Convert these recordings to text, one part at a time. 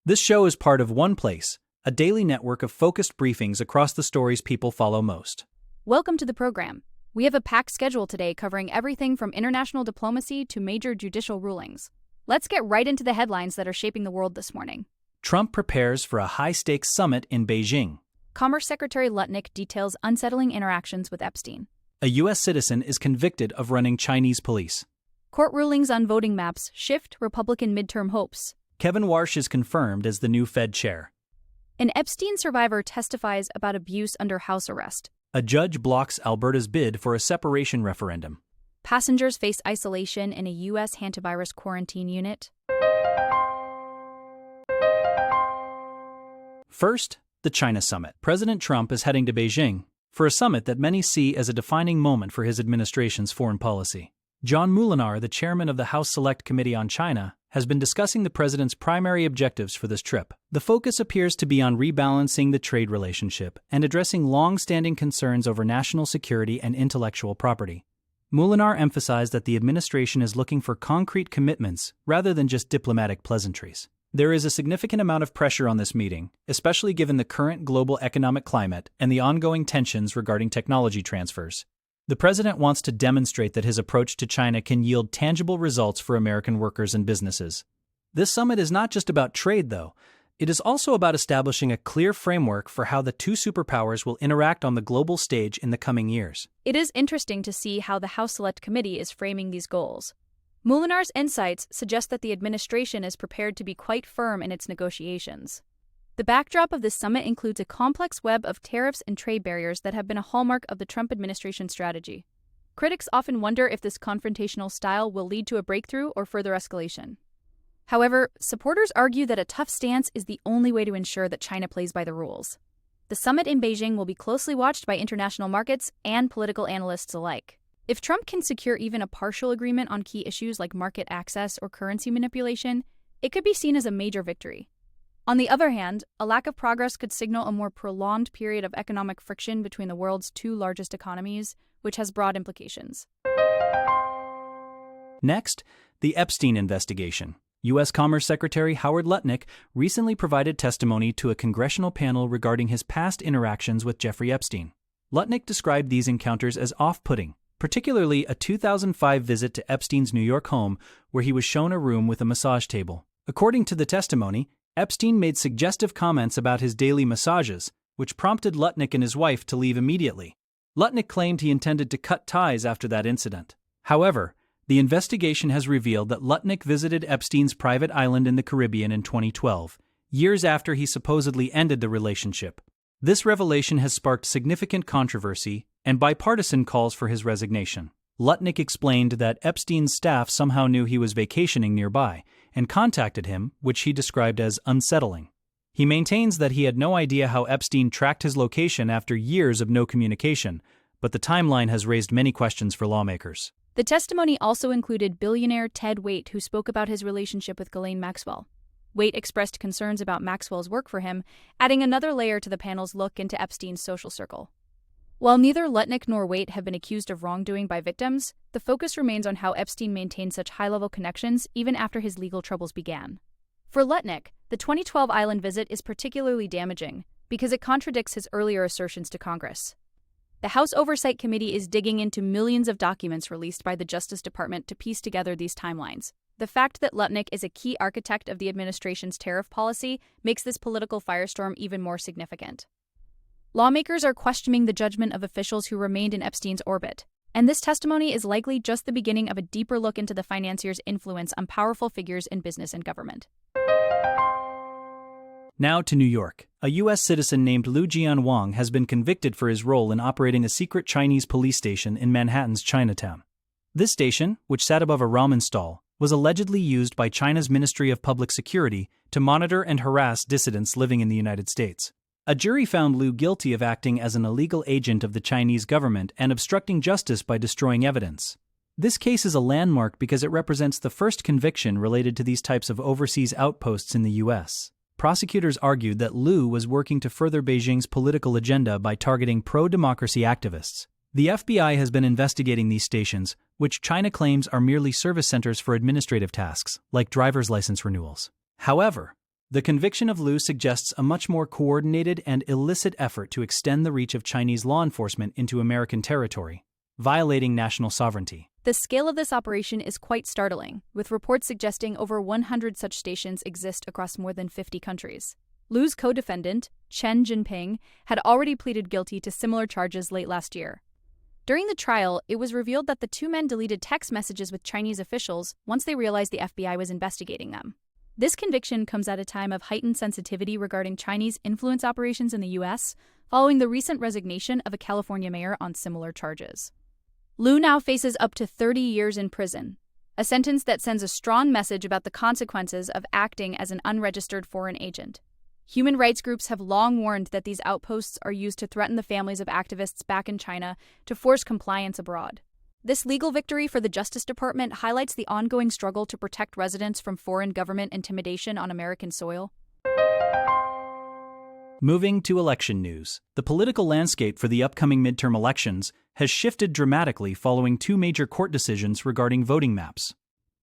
This show is part of OnePlace, a daily network of focused briefings across the stories people follow most. Welcome to the program. We have a packed schedule today covering everything from international diplomacy to major judicial rulings. Let's get right into the headlines that are shaping the world this morning. Trump prepares for a high-stakes summit in Beijing. Commerce Secretary Lutnick details unsettling interactions with Epstein. A U.S. citizen is convicted of running Chinese police. Court rulings on voting maps shift Republican midterm hopes. Kevin Warsh is confirmed as the new Fed chair. An Epstein survivor testifies about abuse under house arrest. A judge blocks Alberta's bid for a separation referendum. Passengers face isolation in a U.S. hantavirus quarantine unit. First, the China summit. President Trump is heading to Beijing for a summit that many see as a defining moment for his administration's foreign policy. John Moulinar, the chairman of the House Select Committee on China, has been discussing the president's primary objectives for this trip. The focus appears to be on rebalancing the trade relationship and addressing long-standing concerns over national security and intellectual property. Moulinar emphasized that the administration is looking for concrete commitments rather than just diplomatic pleasantries. There is a significant amount of pressure on this meeting, especially given the current global economic climate and the ongoing tensions regarding technology transfers. The president wants to demonstrate that his approach to China can yield tangible results for American workers and businesses. This summit is not just about trade, though. It is also about establishing a clear framework for how the two superpowers will interact on the global stage in the coming years. It is interesting to see how the House Select Committee is framing these goals. Moulinar's insights suggest that the administration is prepared to be quite firm in its negotiations. The backdrop of this summit includes a complex web of tariffs and trade barriers that have been a hallmark of the Trump administration strategy. Critics often wonder if this confrontational style will lead to a breakthrough or further escalation. However, supporters argue that a tough stance is the only way to ensure that China plays by the rules. The summit in Beijing will be closely watched by international markets and political analysts alike. If Trump can secure even a partial agreement on key issues like market access or currency manipulation, it could be seen as a major victory. On the other hand, a lack of progress could signal a more prolonged period of economic friction between the world's two largest economies, which has broad implications. Next, the Epstein investigation. U.S. Commerce Secretary Howard Lutnick recently provided testimony to a congressional panel regarding his past interactions with Jeffrey Epstein. Lutnick described these encounters as off-putting, particularly a 2005 visit to Epstein's New York home where he was shown a room with a massage table. According to the testimony, Epstein made suggestive comments about his daily massages, which prompted Lutnick and his wife to leave immediately. Lutnick claimed he intended to cut ties after that incident. However, the investigation has revealed that Lutnick visited Epstein's private island in the Caribbean in 2012, years after he supposedly ended the relationship. This revelation has sparked significant controversy and bipartisan calls for his resignation. Lutnick explained that Epstein's staff somehow knew he was vacationing nearby and contacted him, which he described as unsettling. He maintains that he had no idea how Epstein tracked his location after years of no communication, but the timeline has raised many questions for lawmakers. The testimony also included billionaire Ted Waite, who spoke about his relationship with Ghislaine Maxwell. Waite expressed concerns about Maxwell's work for him, adding another layer to the panel's look into Epstein's social circle. While neither Lutnick nor Waite have been accused of wrongdoing by victims, the focus remains on how Epstein maintained such high-level connections even after his legal troubles began. For Lutnick, the 2012 island visit is particularly damaging because it contradicts his earlier assertions to Congress. The House Oversight Committee is digging into millions of documents released by the Justice Department to piece together these timelines. The fact that Lutnick is a key architect of the administration's tariff policy makes this political firestorm even more significant. Lawmakers are questioning the judgment of officials who remained in Epstein's orbit, and this testimony is likely just the beginning of a deeper look into the financier's influence on powerful figures in business and government. Now to New York. A U.S. citizen named Lu Jian has been convicted for his role in operating a secret Chinese police station in Manhattan's Chinatown. This station, which sat above a ramen stall, was allegedly used by China's Ministry of Public Security to monitor and harass dissidents living in the United States. A jury found Lu guilty of acting as an illegal agent of the Chinese government and obstructing justice by destroying evidence. This case is a landmark because it represents the first conviction related to these types of overseas outposts in the U.S. Prosecutors argued that Lu was working to further Beijing's political agenda by targeting pro-democracy activists. The FBI has been investigating these stations, which China claims are merely service centers for administrative tasks, like driver's license renewals. However, The conviction of Liu suggests a much more coordinated and illicit effort to extend the reach of Chinese law enforcement into American territory, violating national sovereignty. The scale of this operation is quite startling, with reports suggesting over 100 such stations exist across more than 50 countries. Liu's co-defendant, Chen Jinping, had already pleaded guilty to similar charges late last year. During the trial, it was revealed that the two men deleted text messages with Chinese officials once they realized the FBI was investigating them. This conviction comes at a time of heightened sensitivity regarding Chinese influence operations in the U.S., following the recent resignation of a California mayor on similar charges. Liu now faces up to 30 years in prison, a sentence that sends a strong message about the consequences of acting as an unregistered foreign agent. Human rights groups have long warned that these outposts are used to threaten the families of activists back in China to force compliance abroad. This legal victory for the Justice Department highlights the ongoing struggle to protect residents from foreign government intimidation on American soil. Moving to election news, the political landscape for the upcoming midterm elections has shifted dramatically following two major court decisions regarding voting maps.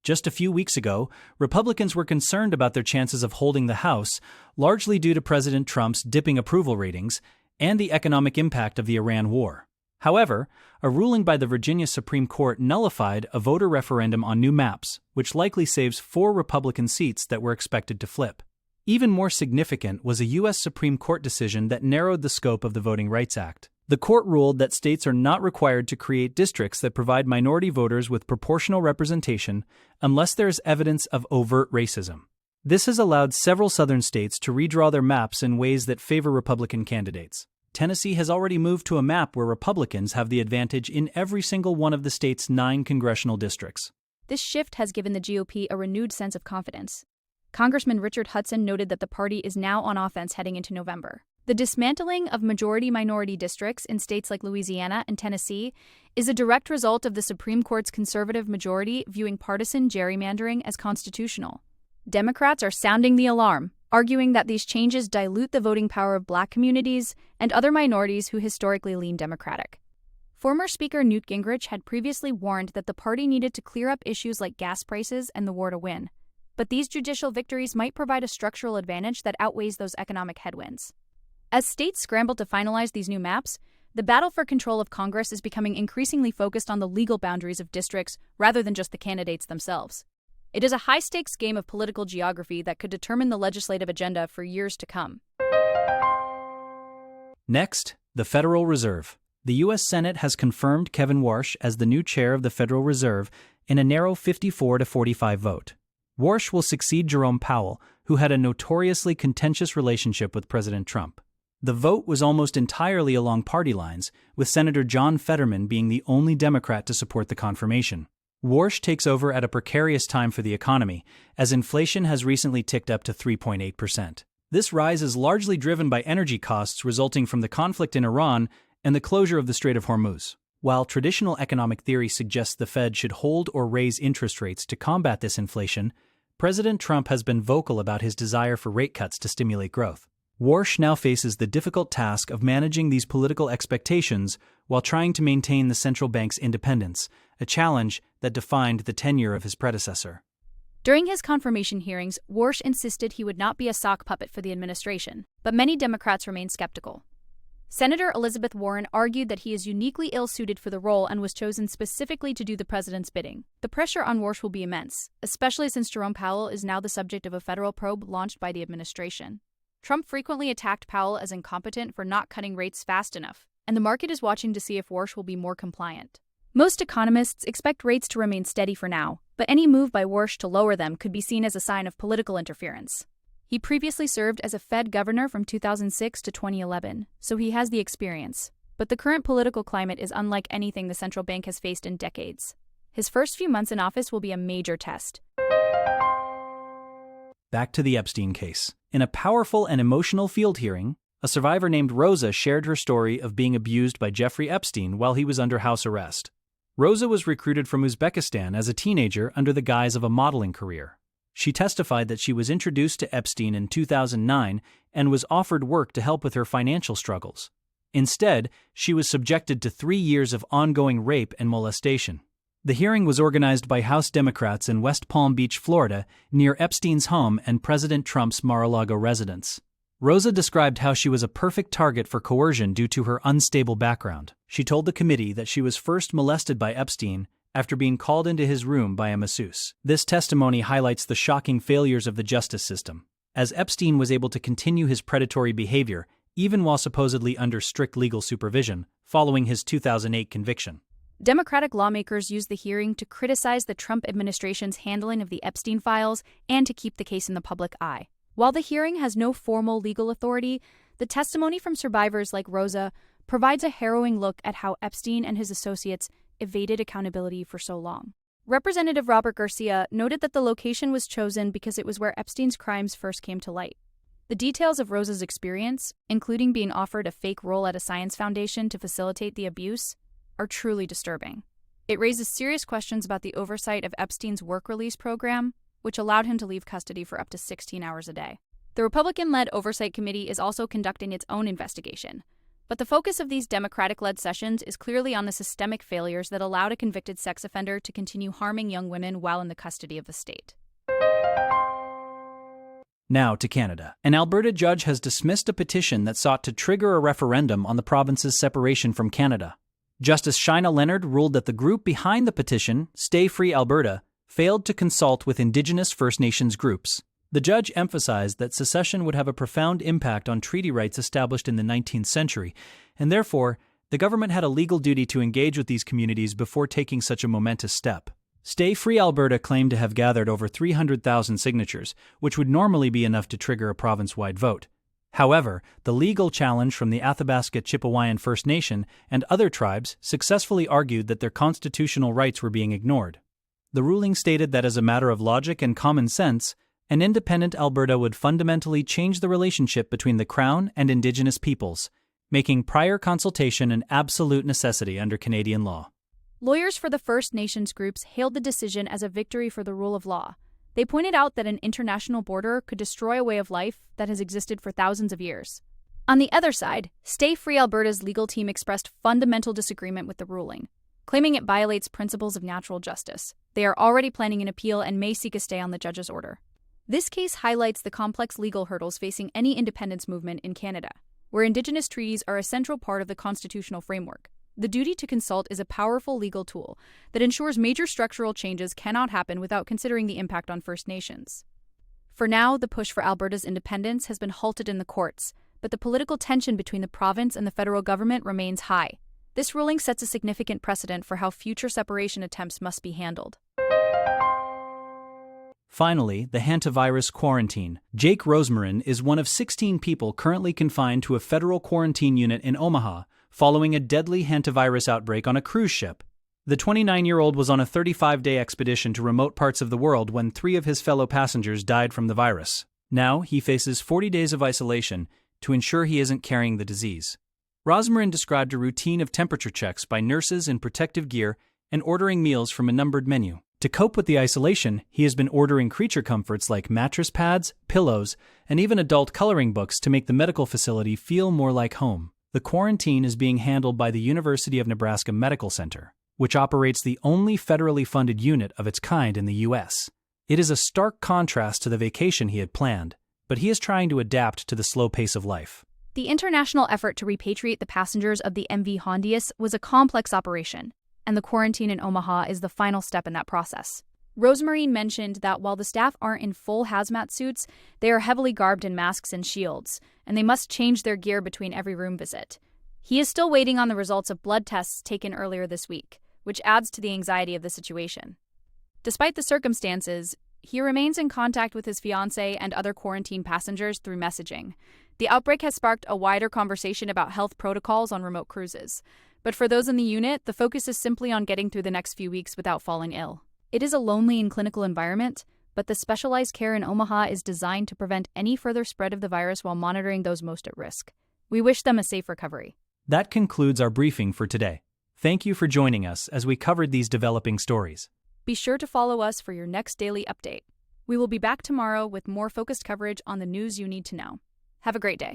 Just a few weeks ago, Republicans were concerned about their chances of holding the House, largely due to President Trump's dipping approval ratings and the economic impact of the Iran war. However, a ruling by the Virginia Supreme Court nullified a voter referendum on new maps, which likely saves 4 Republican seats that were expected to flip. Even more significant was a U.S. Supreme Court decision that narrowed the scope of the Voting Rights Act. The court ruled that states are not required to create districts that provide minority voters with proportional representation unless there is evidence of overt racism. This has allowed several southern states to redraw their maps in ways that favor Republican candidates. Tennessee has already moved to a map where Republicans have the advantage in every single one of the state's 9 congressional districts. This shift has given the GOP a renewed sense of confidence. Congressman Richard Hudson noted that the party is now on offense heading into November. The dismantling of majority-minority districts in states like Louisiana and Tennessee is a direct result of the Supreme Court's conservative majority viewing partisan gerrymandering as constitutional. Democrats are sounding the alarm, arguing that these changes dilute the voting power of Black communities and other minorities who historically lean Democratic. Former Speaker Newt Gingrich had previously warned that the party needed to clear up issues like gas prices and the war to win. But these judicial victories might provide a structural advantage that outweighs those economic headwinds. As states scramble to finalize these new maps, the battle for control of Congress is becoming increasingly focused on the legal boundaries of districts rather than just the candidates themselves. It is a high-stakes game of political geography that could determine the legislative agenda for years to come. Next, the Federal Reserve. The U.S. Senate has confirmed Kevin Warsh as the new chair of the Federal Reserve in a narrow 54-45 vote. Warsh will succeed Jerome Powell, who had a notoriously contentious relationship with President Trump. The vote was almost entirely along party lines, with Senator John Fetterman being the only Democrat to support the confirmation. Warsh takes over at a precarious time for the economy, as inflation has recently ticked up to 3.8%. This rise is largely driven by energy costs resulting from the conflict in Iran and the closure of the Strait of Hormuz. While traditional economic theory suggests the Fed should hold or raise interest rates to combat this inflation, President Trump has been vocal about his desire for rate cuts to stimulate growth. Warsh now faces the difficult task of managing these political expectations while trying to maintain the central bank's independence, a challenge that defined the tenure of his predecessor. During his confirmation hearings, Warsh insisted he would not be a sock puppet for the administration, but many Democrats remain skeptical. Senator Elizabeth Warren argued that he is uniquely ill-suited for the role and was chosen specifically to do the president's bidding. The pressure on Warsh will be immense, especially since Jerome Powell is now the subject of a federal probe launched by the administration. Trump frequently attacked Powell as incompetent for not cutting rates fast enough, and the market is watching to see if Warsh will be more compliant. Most economists expect rates to remain steady for now, but any move by Warsh to lower them could be seen as a sign of political interference. He previously served as a Fed governor from 2006 to 2011, so he has the experience. But the current political climate is unlike anything the central bank has faced in decades. His first few months in office will be a major test. Back to the Epstein case. In a powerful and emotional field hearing, a survivor named Rosa shared her story of being abused by Jeffrey Epstein while he was under house arrest. Rosa was recruited from Uzbekistan as a teenager under the guise of a modeling career. She testified that she was introduced to Epstein in 2009 and was offered work to help with her financial struggles. Instead, she was subjected to 3 years of ongoing rape and molestation. The hearing was organized by House Democrats in West Palm Beach, Florida, near Epstein's home and President Trump's Mar-a-Lago residence. Rosa described how she was a perfect target for coercion due to her unstable background. She told the committee that she was first molested by Epstein after being called into his room by a masseuse. This testimony highlights the shocking failures of the justice system, as Epstein was able to continue his predatory behavior even while supposedly under strict legal supervision following his 2008 conviction. Democratic lawmakers used the hearing to criticize the Trump administration's handling of the Epstein files and to keep the case in the public eye. While the hearing has no formal legal authority, the testimony from survivors like Rosa provides a harrowing look at how Epstein and his associates evaded accountability for so long. Representative Robert Garcia noted that the location was chosen because it was where Epstein's crimes first came to light. The details of Rosa's experience, including being offered a fake role at a science foundation to facilitate the abuse, are truly disturbing. It raises serious questions about the oversight of Epstein's work release program, which allowed him to leave custody for up to 16 hours a day. The Republican-led Oversight Committee is also conducting its own investigation, but the focus of these Democratic-led sessions is clearly on the systemic failures that allowed a convicted sex offender to continue harming young women while in the custody of the state. Now to Canada. An Alberta judge has dismissed a petition that sought to trigger a referendum on the province's separation from Canada. Justice Shaina Leonard ruled that the group behind the petition, Stay Free Alberta, failed to consult with Indigenous First Nations groups. The judge emphasized that secession would have a profound impact on treaty rights established in the 19th century, and therefore, the government had a legal duty to engage with these communities before taking such a momentous step. Stay Free Alberta claimed to have gathered over 300,000 signatures, which would normally be enough to trigger a province-wide vote. However, the legal challenge from the Athabasca Chipewyan First Nation and other tribes successfully argued that their constitutional rights were being ignored. The ruling stated that as a matter of logic and common sense, an independent Alberta would fundamentally change the relationship between the Crown and Indigenous peoples, making prior consultation an absolute necessity under Canadian law. Lawyers for the First Nations groups hailed the decision as a victory for the rule of law. They pointed out that an international border could destroy a way of life that has existed for thousands of years. On the other side, Stay Free Alberta's legal team expressed fundamental disagreement with the ruling, claiming it violates principles of natural justice. They are already planning an appeal and may seek a stay on the judge's order. This case highlights the complex legal hurdles facing any independence movement in Canada, where Indigenous treaties are a central part of the constitutional framework. The duty to consult is a powerful legal tool that ensures major structural changes cannot happen without considering the impact on First Nations. For now, the push for Alberta's independence has been halted in the courts, but the political tension between the province and the federal government remains high. This ruling sets a significant precedent for how future separation attempts must be handled. Finally, the hantavirus quarantine. Jake Rosemarin is one of 16 people currently confined to a federal quarantine unit in Omaha, following a deadly hantavirus outbreak on a cruise ship. The 29-year-old was on a 35-day expedition to remote parts of the world when 3 of his fellow passengers died from the virus. Now, he faces 40 days of isolation to ensure he isn't carrying the disease. Rosemarin described a routine of temperature checks by nurses in protective gear and ordering meals from a numbered menu. To cope with the isolation, he has been ordering creature comforts like mattress pads, pillows, and even adult coloring books to make the medical facility feel more like home. The quarantine is being handled by the University of Nebraska Medical Center, which operates the only federally funded unit of its kind in the U.S. It is a stark contrast to the vacation he had planned, but he is trying to adapt to the slow pace of life. The international effort to repatriate the passengers of the MV Hondius was a complex operation, and the quarantine in Omaha is the final step in that process. Rosemarin mentioned that while the staff aren't in full hazmat suits, they are heavily garbed in masks and shields, and they must change their gear between every room visit. He is still waiting on the results of blood tests taken earlier this week, which adds to the anxiety of the situation. Despite the circumstances, he remains in contact with his fiancée and other quarantine passengers through messaging. The outbreak has sparked a wider conversation about health protocols on remote cruises. But for those in the unit, the focus is simply on getting through the next few weeks without falling ill. It is a lonely and clinical environment, but the specialized care in Omaha is designed to prevent any further spread of the virus while monitoring those most at risk. We wish them a safe recovery. That concludes our briefing for today. Thank you for joining us as we covered these developing stories. Be sure to follow us for your next daily update. We will be back tomorrow with more focused coverage on the news you need to know. Have a great day.